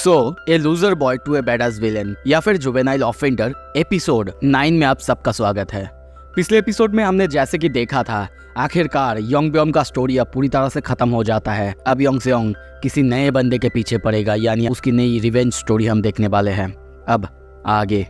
So a loser boy to a badass villain या फिर juvenile offender episode 9 में आप सबका स्वागत है। पिछले एपिसोड में हमने जैसे कि देखा था, आखिरकार योंगब्योम का स्टोरी अब पूरी तरह से खत्म हो जाता है। अब योंगसेओंग किसी नए बंदे के पीछे पड़ेगा, यानी उसकी नई रिवेंज स्टोरी हम देखने वाले हैं अब आगे।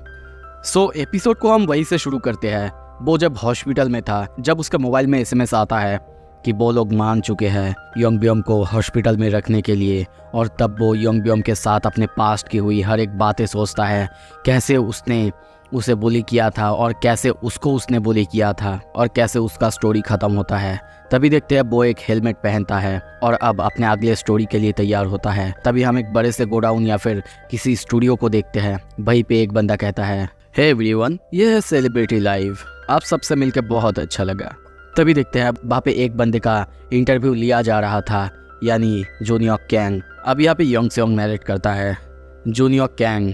सो एपिसोड को हम वहीं से शुरू करते हैं। वो जब हॉस्पिटल में था, जब उसके मोबाइल में SMS आता है कि वो लोग मान चुके हैं योंगब्योम को हॉस्पिटल में रखने के लिए, और तब वो योंगब्योम के साथ अपने पास्ट की हुई हर एक बातें सोचता है, कैसे उसने उसे बुली किया था और कैसे उसको उसने बुली किया था और कैसे उसका स्टोरी खत्म होता है। तभी देखते हैं वो एक हेलमेट पहनता है और अब अपने अगले स्टोरी के लिए तैयार होता है। तभी हम एक बड़े से गोडाउन या फिर किसी स्टूडियो को देखते हैं। वहीं पे एक बंदा कहता है, हे एवरीवन, ये है सेलिब्रिटी लाइव, आप सबसे मिलकर बहुत अच्छा लगा। तभी देखते हैं वहाँ पे एक बंदे का इंटरव्यू लिया जा रहा था, यानी जूनियर कैंग। अब यहाँ पे योंगसेओंग नैरेट करता है। जूनियर कैंग,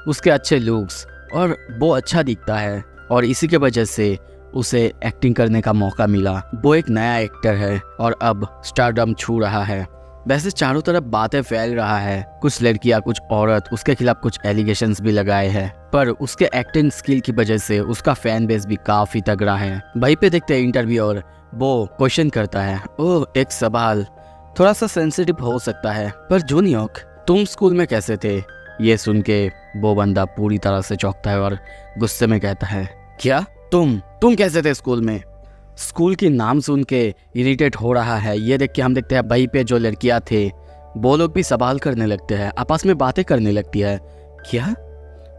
उसके अच्छे लुक्स और वो अच्छा दिखता है और इसी के वजह से उसे एक्टिंग करने का मौका मिला। वो एक नया एक्टर है और अब स्टारडम छू रहा है। वैसे चारों तरफ बातें फैल रहा है, कुछ लड़कियां कुछ औरत उसके खिलाफ कुछ एलिगेशंस भी लगाए हैं, पर उसके एक्टिंग स्किल की वजह से उसका फैन बेस भी काफी तगड़ा है। वहीं पे देखते हैं इंटरव्यू और वो क्वेश्चन करता है, ओह एक सवाल थोड़ा सा सेंसिटिव हो सकता है, पर जूनियर तुम स्कूल में कैसे थे? ये सुन के वो बंदा पूरी तरह से चौंकता है और गुस्से में कहता है, क्या तुम कैसे थे स्कूल में? स्कूल के नाम सुन के इरिटेट हो रहा है। ये देख के हम देखते हैं वहीं पे जो लड़कियां थे वो लोग भी सवाल करने लगते हैं, आपस में बातें करने लगती है। क्या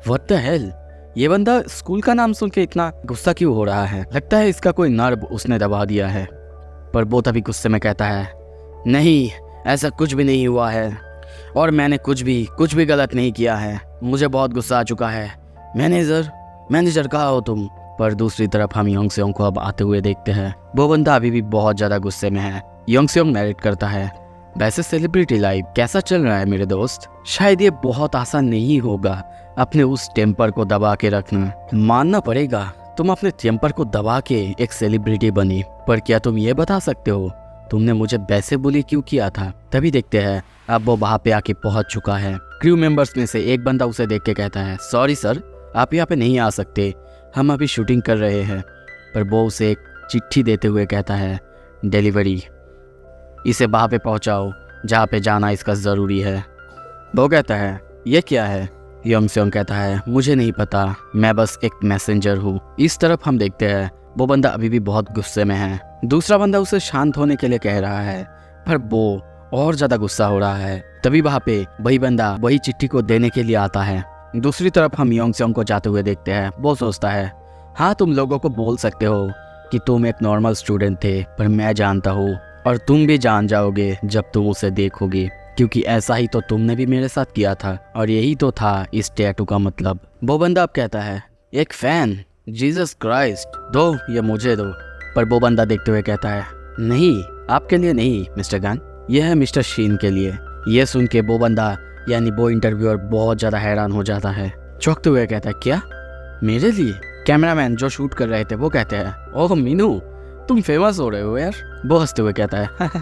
व्हाट द हेल, ये बंदा स्कूल का नाम सुन के इतना गुस्सा क्यों हो रहा है? लगता है इसका कोई नर्व उसने दबा दिया है। पर वो तभी गुस्से में कहता है, नहीं ऐसा कुछ भी नहीं हुआ है और मैंने कुछ भी गलत नहीं किया है। मुझे बहुत गुस्सा आ चुका है। मैनेजर कहाँ हो तुम? पर दूसरी तरफ हम योंगसेओंग को अब आते हुए देखते हैं। वो बंदा अभी भी बहुत ज्यादा गुस्से में है। योंगसेओंग नैरेट करता है, वैसे सेलिब्रिटी लाइफ कैसा चल रहा है मेरे दोस्त? शायद ये बहुत आसान नहीं होगा अपने उस टेम्पर को दबा के रखना। मानना पड़ेगा तुम अपने टेम्पर को दबा के एक सेलिब्रिटी बनी, पर क्या तुम ये बता सकते हो तुमने मुझे वैसे बुली क्यों किया था? तभी देखते हैं अब वो वहाँ पे आके पहुंच चुका है। क्रू मेंबर्स में से एक बंदा उसे देख के कहता है, सॉरी सर, आप यहाँ पे नहीं आ सकते, हम अभी शूटिंग कर रहे हैं। पर वो उसे एक चिट्ठी देते हुए कहता है, डिलीवरी, इसे वहाँ पे पहुँचाओ जहाँ पे जाना इसका ज़रूरी है। वो कहता है, ये क्या है? योंगसेओंग कहता है, मुझे नहीं पता, मैं बस एक मैसेंजर हूँ। इस तरफ हम देखते हैं वो बंदा अभी भी बहुत गुस्से में है। दूसरा बंदा उसे शांत होने के लिए कह रहा है, पर वो और ज़्यादा गुस्सा हो रहा है। तभी वहाँ पे वही बंदा वही चिट्ठी को देने के लिए आता है। दूसरी तरफ हम योंगसेओंग को जाते हुए देखते हैं। वो सोचता है, हाँ तुम लोगों को बोल सकते हो कि तुम एक नॉर्मल स्टूडेंट थे, पर मैं जानता हूँ और तुम भी जान जाओगे जब तुम उसे देखोगे, क्योंकि ऐसा ही तो तुमने भी मेरे साथ किया था और यही तो था इस टैटू का मतलब। वो बंदा अब कहता है, एक फैन, जीसस क्राइस्ट, दो ये मुझे दो। पर वो बंदा देखते हुए कहता है, नहीं आपके लिए नहीं मिस्टर गन, यह है मिस्टर शीन के लिए। यह सुन के वो बंदा यानी वो इंटरव्यूअर बहुत ज़्यादा हैरान हो जाता है। चौंकते हुए कहता है, क्या मेरे लिए? कैमरामैन जो शूट कर रहे थे वो कहते हैं, ओह मीनू तुम फेमस हो रहे हो यार। वो हंसते हुए कहता है,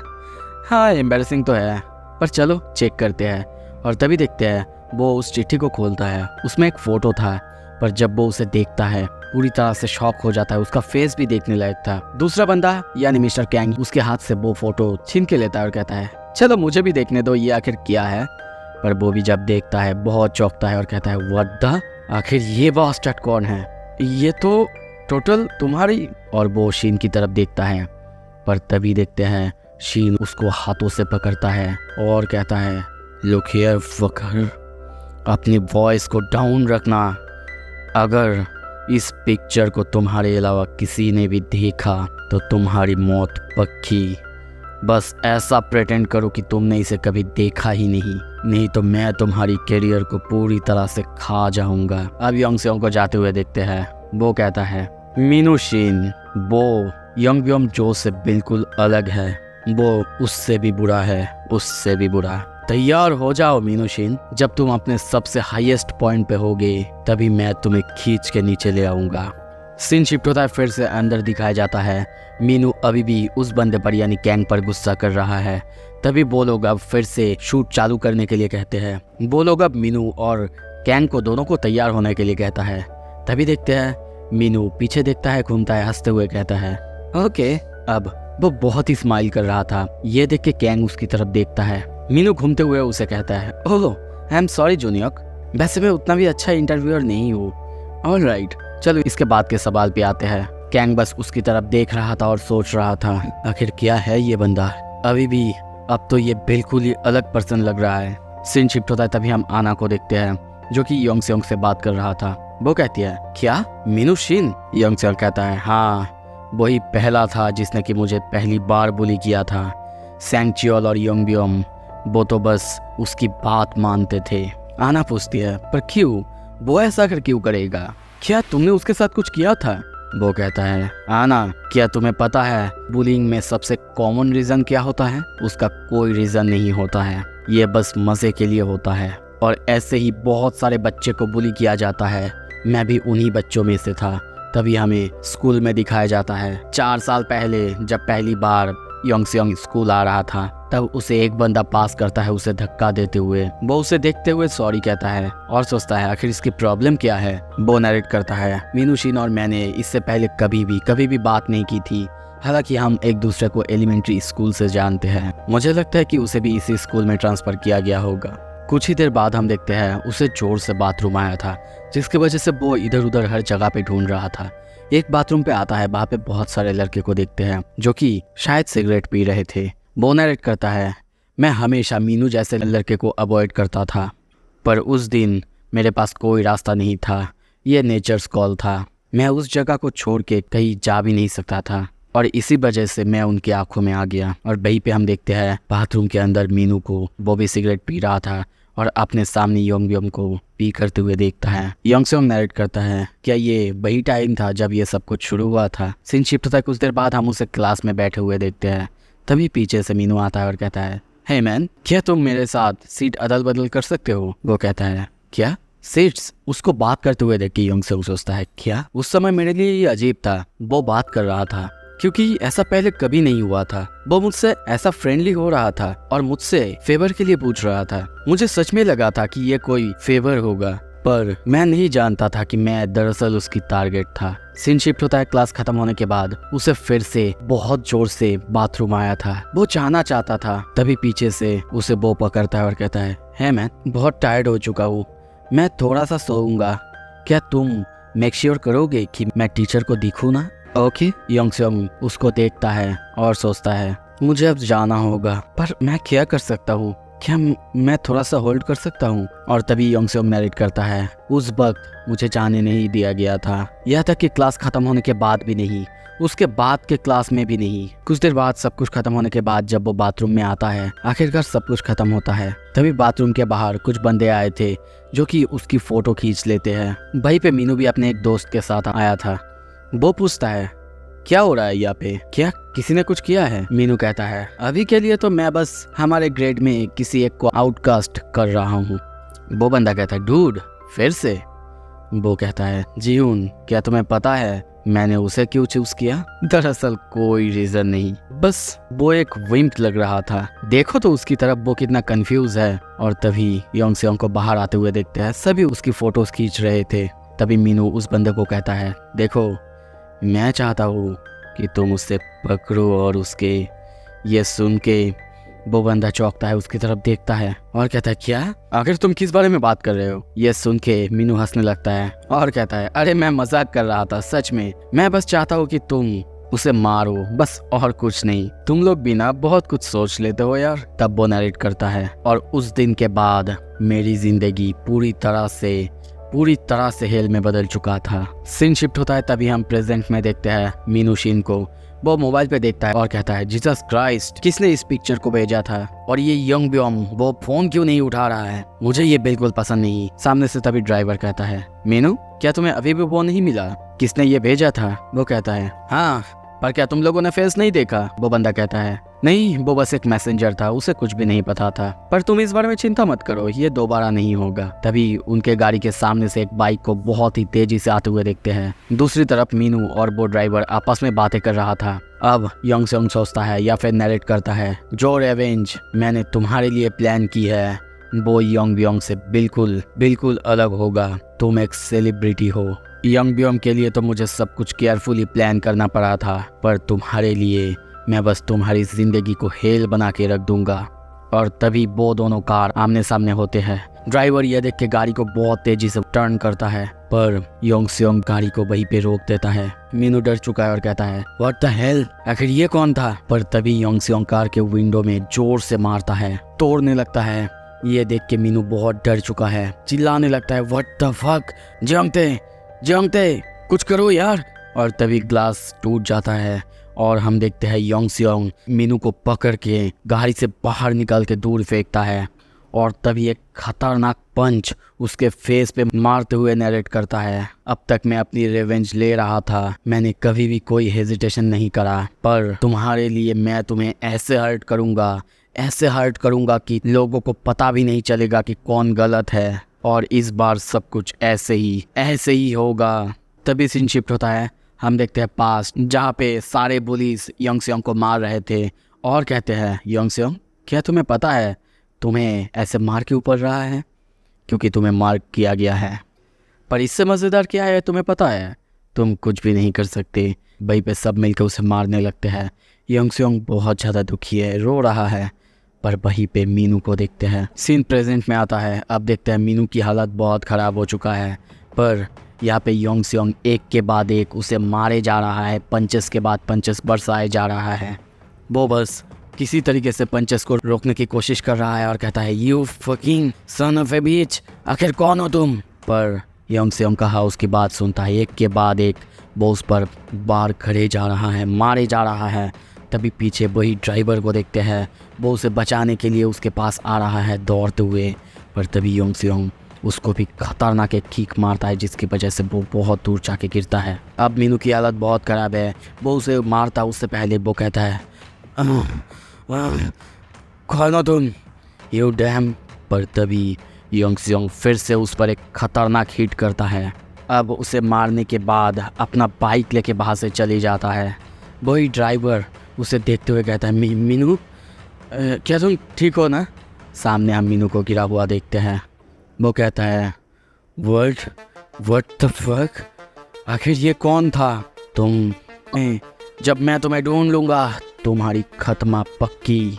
हाँ एम्बैरेसिंग तो है, पर चलो चेक करते हैं। और तभी देखते हैं वो उस चिट्ठी को खोलता है। उसमें एक फ़ोटो था, पर जब वो उसे देखता है पूरी तरह से शॉक हो जाता है। उसका फेस भी देखने लायक था। दूसरा बंदा यानी मिस्टर कैंग उसके हाथ से वो फोटो छीन के लेता है और कहता है, चलो मुझे भी देखने दो ये आखिर क्या है। पर वो भी जब देखता है बहुत चौंकता है और कहता है, व्हाट द, आखिर ये बास्टर्ड कौन है? ये तो टोटल तुम्हारी। और वो शीन की तरफ देखता है, पर तभी देखते हैं शीन उसको हाथों से पकड़ता है और कहता है, लुक हियर फकर, अपनी वॉइस को डाउन रखना। अगर इस पिक्चर को तुम्हारे अलावा किसी ने भी देखा तो तुम्हारी मौत पक्की। बस ऐसा प्रेटेंड करो कि तुमने इसे कभी देखा ही नहीं तो मैं तुम्हारी करियर को पूरी तरह से खा जाऊंगा। अब योंगसेओंग को जाते हुए देखते हैं। वो कहता है, मीनू शीन, वो योंगब्योम जो से बिल्कुल अलग है, वो उससे भी बुरा है, उससे भी बुरा। तैयार हो जाओ मीनू शीन, जब तुम अपने सबसे हाईएस्ट पॉइंट पे होगे तभी मैं तुम्हें खींच के नीचे ले आऊंगा। सीन शिफ्ट होता है, फिर से अंदर दिखाया जाता है मीनू अभी भी उस बंदे पर यानी कैंग पर गुस्सा कर रहा है। तभी वो लोग अब फिर से शूट चालू करने के लिए कहते हैं। वो लोग अब मीनू और कैंग को दोनों को तैयार होने के लिए कहता है। तभी देखते हैं मीनू पीछे देखता है, घूमता है, हंसते हुए कहता है ओके। अब वो बहुत ही स्माइल कर रहा था। ये देख के कैंग उसकी तरफ देखता है। मीनू घूमते हुए उसे कहता है ओह आई एम सॉरी जूनियर, वैसे मैं उतना भी अच्छा इंटरव्यूअर नहीं हूँ। ऑलराइट, चलो इसके बाद के सवाल पे आते हैं। कैंग बस उसकी तरफ देख रहा था और सोच रहा था आखिर क्या है ये बंदा अभी भी, अब तो ये बिल्कुल ही अलग पर्सन लग रहा है। सीन शिफ्ट होता है, तभी हम आना को देखते हैं जो कि योंग सेयोंग से बात कर रहा था। वो कहती है क्या मीनू शिन? योंग सेयोंग कहता है हाँ, वही पहला था जिसने कि मुझे पहली बार बुली किया था। सैंगचियोल और योंगब्योम वो तो बस उसकी बात मानते थे। आना पूछती है पर क्यों, वो ऐसा कर क्यों करेगा? क्या तुमने उसके साथ कुछ किया था? वो कहता है आना, क्या तुम्हें पता है बुलिंग में सबसे कॉमन रीजन क्या होता है? उसका कोई रीजन नहीं होता है, ये बस मजे के लिए होता है। और ऐसे ही बहुत सारे बच्चे को बुली किया जाता है, मैं भी उन्हीं बच्चों में से था। तभी हमें स्कूल में दिखाया जाता है 4 साल पहले जब पहली बार योंग सेयोंग स्कूल आ रहा था, तब उसे एक बंदा पास करता है उसे धक्का देते हुए। वो उसे देखते हुए सॉरी कहता है और सोचता है आखिर इसकी प्रॉब्लम क्या है। वो नरेट करता है मीनू शिन और मैंने इससे पहले कभी भी बात नहीं की थी, हालांकि हम एक दूसरे को एलिमेंट्री स्कूल से जानते हैं। मुझे लगता है कि उसे भी इसी स्कूल में ट्रांसफर किया गया होगा। कुछ ही देर बाद हम देखते हैं उसे जोर से बाथरूम आया था, जिसकी वजह से वो इधर उधर हर जगह पे ढूंढ रहा था। एक बाथरूम पे आता है, वहाँ पे बहुत सारे लड़के को देखते हैं जो कि शायद सिगरेट पी रहे थे। वो नरेट करता है मैं हमेशा मीनू जैसे लड़के को अवॉइड करता था, पर उस दिन मेरे पास कोई रास्ता नहीं था, ये नेचर्स कॉल था। मैं उस जगह को छोड़ के कहीं जा भी नहीं सकता था और इसी वजह से मैं उनकी आंखों में आ गया। और वहीं पे हम देखते हैं बाथरूम के अंदर मीनू को, वो भी सिगरेट पी रहा था और अपने सामने योंगब्योम को पी करते हुए देखता है। योंग सेयोंग नरेट करता है क्या ये वही टाइम था जब ये सब कुछ शुरू हुआ था? सीन शिफ्ट होता है, कुछ देर बाद हम उसे क्लास में बैठे हुए देखते हैं। तभी पीछे से मीनू आता है और कहता है हे मैन, क्या तुम मेरे साथ सीट अदल बदल कर सकते हो? वो कहता है क्या सीट्स? उसको बात करते हुए देख के योंग सेयोंग सोचता है क्या? उस समय मेरे लिए ये अजीब था, वो बात कर रहा था क्योंकि ऐसा पहले कभी नहीं हुआ था। वो मुझसे ऐसा फ्रेंडली हो रहा था और मुझसे फेवर के लिए पूछ रहा था। मुझे सच में लगा था कि ये कोई फेवर होगा, पर मैं नहीं जानता था कि मैं दरअसल उसकी टारगेट था। सीन शिफ्ट होता है, क्लास खत्म होने के बाद उसे फिर से बहुत जोर से बाथरूम आया था। वो जाना चाहता था, तभी पीछे से उसे वो पकड़ता है और कहता है मैं बहुत टायर्ड हो चुका हूँ, मैं थोड़ा सा सोऊंगा, क्या तुम मेक श्योर करोगे कि मैं टीचर को दिखूं ना? ओके। योंग सेयोंग उसको देखता है और सोचता है मुझे अब जाना होगा, पर मैं क्या कर सकता हूँ? क्या मैं थोड़ा सा होल्ड कर सकता हूँ? और तभी योंग सेयोंग नरेट करता है उस वक्त मुझे जाने नहीं दिया गया था, यह तक कि क्लास खत्म होने के बाद भी नहीं, उसके बाद के क्लास में भी नहीं। कुछ देर बाद सब कुछ खत्म होने के बाद जब वो बाथरूम में आता है, आखिरकार सब कुछ खत्म होता है। तभी बाथरूम के बाहर कुछ बंदे आए थे जो कि उसकी फोटो खींच लेते हैं। वहीं पे मीनू भी अपने एक दोस्त के साथ आया था। वो पूछता है क्या हो रहा है यहाँ पे, क्या किसी ने कुछ किया है? मीनू कहता है अभी के लिए तो मैं बस हमारे ग्रेड में किसी एक को आउटकास्ट कर रहा हूँ। वो बंदा कहता है डूड फिर से? वो कहता है जीहुन, क्या तुम्हें पता है मैंने उसे क्यों चूज किया? दरअसल कोई रीजन नहीं, बस वो एक विम्प लग रहा था। देखो तो उसकी तरफ वो कितना कंफ्यूज है। और तभी योंग सेयोंग को बाहर आते हुए देखते हैं, सभी उसकी फोटोज खींच रहे थे। तभी मीनू उस बंदे को कहता है देखो मैं चाहता हूँ कि तुम उससे पकड़ो। और उसके ये सुन के वो बंदा चौंकता है, उसकी तरफ देखता है और कहता है क्या? आखिर तुम किस बारे में बात कर रहे हो? ये सुन के मीनू हंसने लगता है और कहता है अरे मैं मजाक कर रहा था, सच में मैं बस चाहता हूँ कि तुम उसे मारो, बस और कुछ नहीं। तुम लोग भी ना बहुत कुछ सोच लेते हो यार। तब वो नरेट करता है और उस दिन के बाद मेरी जिंदगी पूरी तरह से हेल में बदल चुका था। सीन शिफ्ट होता है, तभी हम प्रेजेंट में देखते हैं मीनू शिन को। वो मोबाइल पे देखता है और कहता है जीसस क्राइस्ट, किसने इस पिक्चर को भेजा था? और ये योंगब्योम वो फोन क्यों नहीं उठा रहा है? मुझे ये बिल्कुल पसंद नहीं। सामने से तभी ड्राइवर कहता है मीनू, क्या तुम्हें अभी भी वो नहीं मिला? किसने ये भेजा था? वो कहता है हाँ, पर क्या तुम लोगों ने फेस नहीं देखा? वो बंदा कहता है नहीं, वो बस एक मैसेंजर था, उसे कुछ भी नहीं पता था। पर तुम इस बारे में चिंता मत करो, ये दोबारा नहीं होगा। तभी उनके गाड़ी के सामने से एक बाइक को बहुत ही तेजी से आते हुए देखते हैं। दूसरी तरफ मीनू और वो ड्राइवर आपस में बातें कर रहा था। अब योंग सेयोंग सोचता है या फिर नरेट करता है, जो रेवेंज मैंने तुम्हारे लिए प्लान की है वो योंग ब्योंग से बिल्कुल अलग होगा। तुम एक सेलिब्रिटी हो। योंग ब्योंग के लिए तो मुझे सब कुछ केयरफुली प्लान करना पड़ा था, पर तुम्हारे लिए मैं बस तुम्हारी जिंदगी को हेल बना के रख दूंगा। और तभी वो दोनों कार आमने सामने होते हैं। ड्राइवर यह देख के गाड़ी को बहुत तेजी से टर्न करता है, पर योंग सेयोंग गाड़ी को वहीं पे रोक देता है। मीनू डर चुका है और कहता है, व्हाट द हेल, आखिर ये कौन था? पर तभी योंग सेयोंग कार के विंडो में जोर से मारता है, तोड़ने लगता है। ये देख के मीनू बहुत डर चुका है, चिल्लाने लगता है, व्हाट द फक, जेयोंगते कुछ करो यार। और तभी ग्लास टूट जाता है और हम देखते हैं योंग सेयोंग मीनू को पकड़ के गाड़ी से बाहर निकाल के दूर फेंकता है। और तभी एक खतरनाक पंच उसके फेस पे मारते हुए नरेट करता है, अब तक मैं अपनी रिवेंज ले रहा था, मैंने कभी भी कोई हेजिटेशन नहीं करा, पर तुम्हारे लिए मैं तुम्हें ऐसे हर्ट करूंगा कि लोगों को पता भी नहीं चलेगा कि कौन गलत है। और इस बार सब कुछ ऐसे ही होगा। तभी सीन शिफ्ट होता है, हम देखते हैं पास्ट, जहाँ पे सारे पुलिस योंग सेयोंग को मार रहे थे और कहते हैं, योंग सेयोंग क्या तुम्हें पता है तुम्हें ऐसे मार क्यों पड़ रहा है? क्योंकि तुम्हें मार किया गया है। पर इससे मज़ेदार क्या है तुम्हें पता है? तुम कुछ भी नहीं कर सकते। वहीं पे सब मिलकर उसे मारने लगते हैं। योंग सेयोंग बहुत ज़्यादा दुखी है, रो रहा है। पर वहीं पे मीनू को देखते हैं। सीन प्रेजेंट में आता है। अब देखते हैं मीनू की हालत बहुत ख़राब हो चुका है, पर यहाँ पे योंग सेयोंग एक के बाद एक उसे मारे जा रहा है, पंचेस के बाद पंचेस बरसाए जा रहा है। वो बस किसी तरीके से पंचेस को रोकने की कोशिश कर रहा है और कहता है, यू फकिंग सन ऑफ ए बीच, आखिर कौन हो तुम? पर योंग सेयोंग कहा उसकी बात सुनता है, एक के बाद एक वो उस पर बार खड़े जा रहा है, मारे जा रहा है। तभी पीछे वही ड्राइवर को देखते हैं, वो उसे बचाने के लिए उसके पास आ रहा है दौड़ते हुए। पर तभी योंग सेयोंग उसको भी खतरनाक एक किक मारता है, जिसकी वजह से वो बहुत दूर जाके गिरता है। अब मीनू की हालत बहुत ख़राब है। वो उसे मारता उससे पहले वो कहता है, कौन हो तुम, यू डैम। पर तभी योंग सेयोंग फिर से उस पर एक खतरनाक हिट करता है। अब उसे मारने के बाद अपना बाइक लेके वहाँ से चले जाता है। वही ड्राइवर उसे देखते हुए कहता है, मीनू क्या तुम ठीक हो ना? सामने हम मीनू को गिरा हुआ देखते हैं। वो कहता है, व्हाट द फक, आखिर ये कौन था? जब मैं तुम्हें ढूंढ लूँगा तुम्हारी खत्मा पक्की।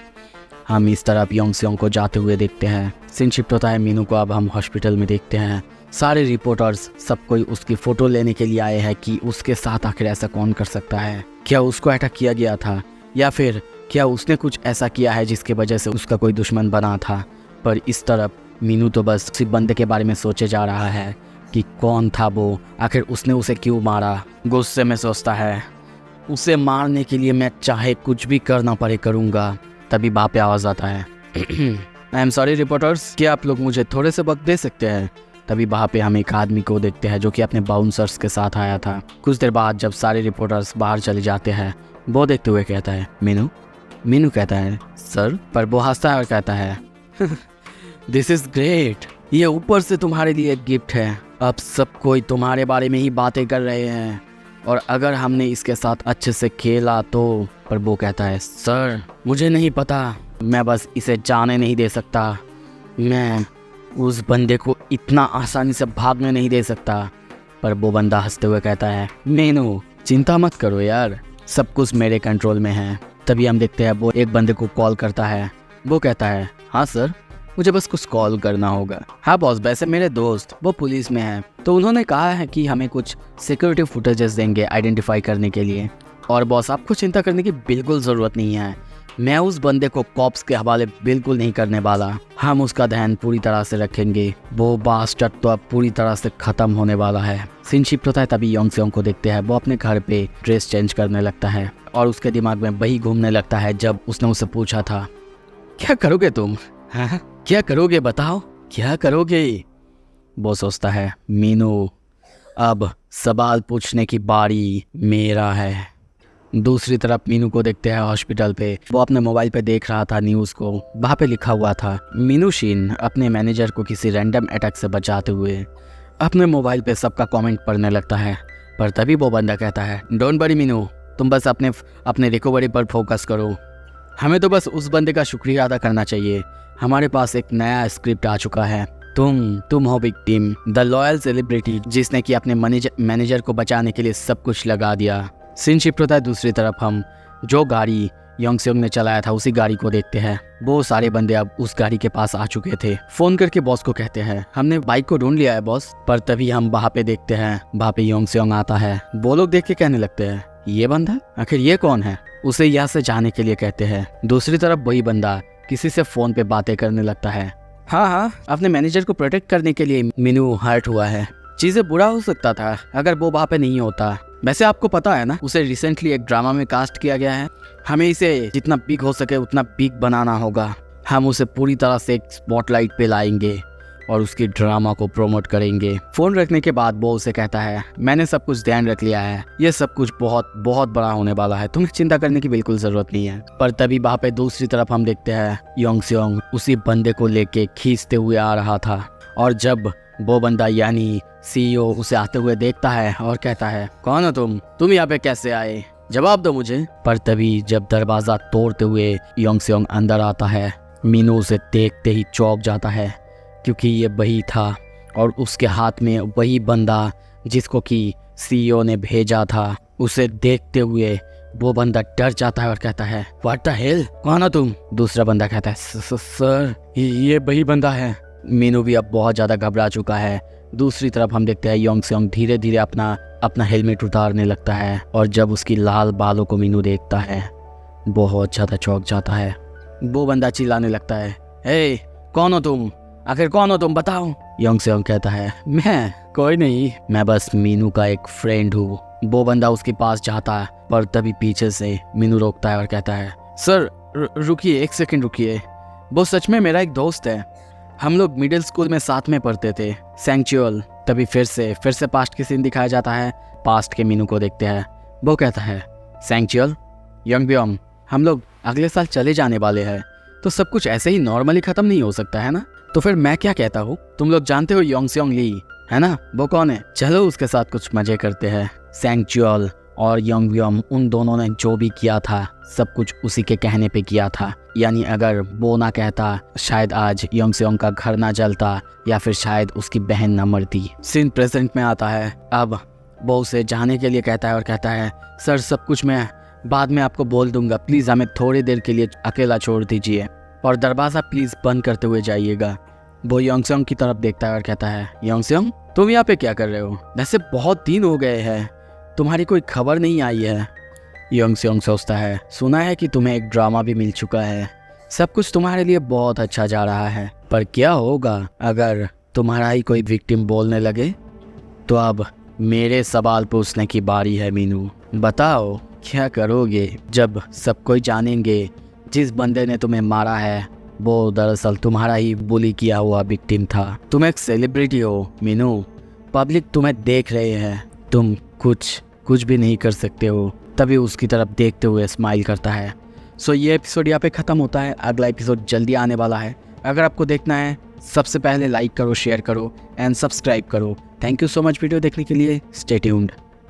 हम इस तरफ योंग सेयोंग को जाते हुए देखते हैं। सीन शिफ्ट होता है मीनू को। अब हम हॉस्पिटल में देखते हैं, सारे रिपोर्टर्स सब कोई उसकी फ़ोटो लेने के लिए आए हैं कि उसके साथ आखिर ऐसा कौन कर सकता है। क्या उसको अटैक किया गया था, या फिर क्या उसने कुछ ऐसा किया है जिसकी वजह से उसका कोई दुश्मन बना था? पर इस तरफ मीनू तो बस उसी बंदे के बारे में सोचे जा रहा है कि कौन था वो, आखिर उसने उसे क्यों मारा। गुस्से में सोचता है, उसे मारने के लिए मैं चाहे कुछ भी करना पड़े करूँगा। तभी वहाँ पे आवाज़ आता है, आई एम सॉरी रिपोर्टर्स, क्या आप लोग मुझे थोड़े से वक्त दे सकते हैं? तभी वहाँ पे हम एक आदमी को देखते हैं जो कि अपने बाउंसर्स के साथ आया था। कुछ देर बाद जब सारे रिपोर्टर्स बाहर चले जाते हैं, वो देखते हुए कहता है, मीनू कहता है, सर। पर वो हंसता है और कहता है, दिस इज़ ग्रेट, ये ऊपर से तुम्हारे लिए एक गिफ्ट है। अब सब कोई तुम्हारे बारे में ही बातें कर रहे हैं, और अगर हमने इसके साथ अच्छे से खेला तो। पर वो कहता है, सर मुझे नहीं पता, मैं बस इसे जाने नहीं दे सकता, मैं उस बंदे को इतना आसानी से भागने नहीं दे सकता। पर वो बंदा हंसते हुए कहता है, मीनू चिंता मत करो यार, सब कुछ मेरे कंट्रोल में है। तभी हम देखते हैं वो एक बंदे को कॉल करता है। वो कहता है, हाँ सर, मुझे बस कुछ कॉल करना होगा। हाँ बॉस, वैसे मेरे दोस्त वो पुलिस में हैं, तो उन्होंने कहा है कि हमें कुछ सिक्योरिटी फुटेजेस देंगे आइडेंटिफाई करने के लिए। और बॉस आपको चिंता करने की बिल्कुल ज़रूरत नहीं है, मैं उस बंदे को कॉप्स के हवाले बिल्कुल नहीं करने वाला, हम उसका ध्यान पूरी तरह से रखेंगे। वो बास्टर्ड तो अब पूरी तरह से ख़त्म होने वाला है। सीन शिफ्ट होता है। तभी योंग सेयोंग को देखते हैं, वो अपने घर पे ड्रेस चेंज करने लगता है और उसके दिमाग में वही घूमने लगता है जब उसने उससे पूछा था, क्या करोगे तुम? हाँ क्या करोगे बताओ, क्या करोगे? वो सोचता है, मीनू अब सवाल पूछने की बारी मेरा है। दूसरी तरफ मीनू को देखते हैं हॉस्पिटल पे। वो अपने मोबाइल पे देख रहा था न्यूज़ को। वहाँ पे लिखा हुआ था मीनू शीन अपने मैनेजर को किसी रैंडम अटैक से बचाते हुए। अपने मोबाइल पे सबका कमेंट पढ़ने लगता है, पर तभी वो बंदा कहता है डोंट वरी मीनू, तुम बस अपने रिकवरी पर फोकस करो। हमें तो बस उस बंदे का शुक्रिया अदा करना चाहिए। हमारे पास एक नया स्क्रिप्ट आ चुका है। तुम हो विक्टिम, द लॉयल सेलिब्रिटी जिसने कि अपने मैनेजर को बचाने के लिए सब कुछ लगा दिया। सीन शिफ्ट होता है दूसरी तरफ। हम जो गाड़ी योंग सेयोंग ने चलाया था उसी गाड़ी को देखते हैं। वो सारे बंदे अब उस गाड़ी के पास आ चुके थे। फोन करके बॉस को कहते हैं हमने बाइक को ढूंढ लिया है बॉस। पर तभी हम वहाँ पे देखते हैं, वहाँ पे योंग सेयोंग आता है। वो लोग देख के कहने लगते हैं ये बंदा आखिर ये कौन है, उसे यहाँ से जाने के लिए कहते हैं। दूसरी तरफ वही बंदा किसी से फोन पे बातें करने लगता है। हाँ, अपने मैनेजर को प्रोटेक्ट करने के लिए मीनू हर्ट हुआ है। चीजें बुरा हो सकता था अगर वो वहाँ पे नहीं होता। वैसे आपको पता है ना, उसे रिसेंटली एक ड्रामा में कास्ट किया गया है। हमें इसे जितना बिग हो सके उतना बिग बनाना होगा। हम उसे पूरी तरह से एक स्पॉटलाइट पे लाएंगे और उसकी ड्रामा को प्रमोट करेंगे। फोन रखने के बाद वो उसे कहता है मैंने सब कुछ ध्यान रख लिया है, ये सब कुछ बहुत बहुत बड़ा होने वाला है, तुम्हें चिंता करने की बिल्कुल जरूरत नहीं है। पर तभी वहाँ पे दूसरी तरफ हम देखते हैं योंग सेयोंग उसी बंदे को लेके खींचते हुए आ रहा था। और जब वो बंदा यानी CEO उसे आते हुए देखता है और कहता है कौन हो तुम यहाँ पे कैसे आए, जवाब दो मुझे। पर तभी जब दरवाजा तोड़ते हुए योंग सेयोंग अंदर आता है, मीनू उसे देखते ही चौंक जाता है क्योंकि ये वही था और उसके हाथ में वही बंदा जिसको कि CEO ने भेजा था। उसे देखते हुए वो बंदा डर जाता है और कहता है व्हाट द हेल, कौन हो तुम। दूसरा बंदा कहता है सर ये वही बंदा है। मीनू भी अब बहुत ज़्यादा घबरा चुका है। दूसरी तरफ हम देखते हैं योंग सेयोंग धीरे धीरे अपना हेलमेट उतारने लगता है और जब उसकी लाल बालों को मीनू देखता है बहुत ज़्यादा चौंक जाता है। वो बंदा चिल्लाने लगता है हे कौन हो तुम, आखिर कौन हो तुम बताओ। योंग सेयोंग कहता है मैं कोई नहीं, मैं बस मीनू का एक फ्रेंड हूँ। वो बंदा उसके पास जाता है पर तभी पीछे से मीनू रोकता है और कहता है सर रुकिए, एक सेकंड रुकिए, वो सच में मेरा एक दोस्त है। हम लोग मिडिल स्कूल में साथ में पढ़ते थे, सैंक्चुअल। तभी फिर से पास्ट के सीन दिखाया जाता है। पास्ट के मीनू को देखते हैं। वो कहता है सैंक्चुअल यंगब्योम, हम लोग अगले साल चले जाने वाले हैं, तो सब कुछ ऐसे ही नॉर्मली खत्म नहीं हो सकता है ना। तो फिर मैं क्या कहता हूँ, तुम लोग जानते हो योंग सेयोंग ली है ना, वो कौन है, चलो उसके साथ कुछ मजे करते हैं। सैंक्चुअल और यंगब्योम उन दोनों ने जो भी किया था सब कुछ उसी के कहने पे किया था। यानी अगर वो ना कहता शायद आज योंग सेयोंग का घर ना जलता या फिर शायद उसकी बहन ना मरती। सीन प्रेजेंट में आता है। अब वो उसे जाने के लिए कहता है और कहता है सर सब कुछ मैं बाद में आपको बोल दूंगा, प्लीज़ हमें थोड़ी देर के लिए अकेला छोड़ दीजिए और दरवाज़ा प्लीज़ बंद करते हुए जाइएगा। वो योंग सेयोंग की तरफ देखता है और कहता है योंग सेयोंग तुम यहाँ पे क्या कर रहे हो, वैसे बहुत दिन हो गए हैं, तुम्हारी कोई खबर नहीं आई है। योंग सेयोंग सोचता है सुना है कि तुम्हें एक ड्रामा भी मिल चुका है, सब कुछ तुम्हारे लिए बहुत अच्छा जा रहा है, पर क्या होगा अगर तुम्हारा ही कोई विक्टिम बोलने लगे। तो अब मेरे सवाल पूछने की बारी है मीनू, बताओ क्या करोगे जब सब कोई जानेंगे जिस बंदे ने तुम्हें मारा है वो दरअसल तुम्हारा ही बुली किया हुआ विक्टिम था। तुम एक सेलिब्रिटी हो मीनू, पब्लिक तुम्हें देख रहे हैं, तुम कुछ भी नहीं कर सकते हो। तभी उसकी तरफ देखते हुए स्माइल करता है। सो ये एपिसोड यहाँ पे ख़त्म होता है। अगला एपिसोड जल्दी आने वाला है। अगर आपको देखना है सबसे पहले लाइक करो, शेयर करो एंड सब्सक्राइब करो। Thank you so much video देखने के लिए। Stay tuned.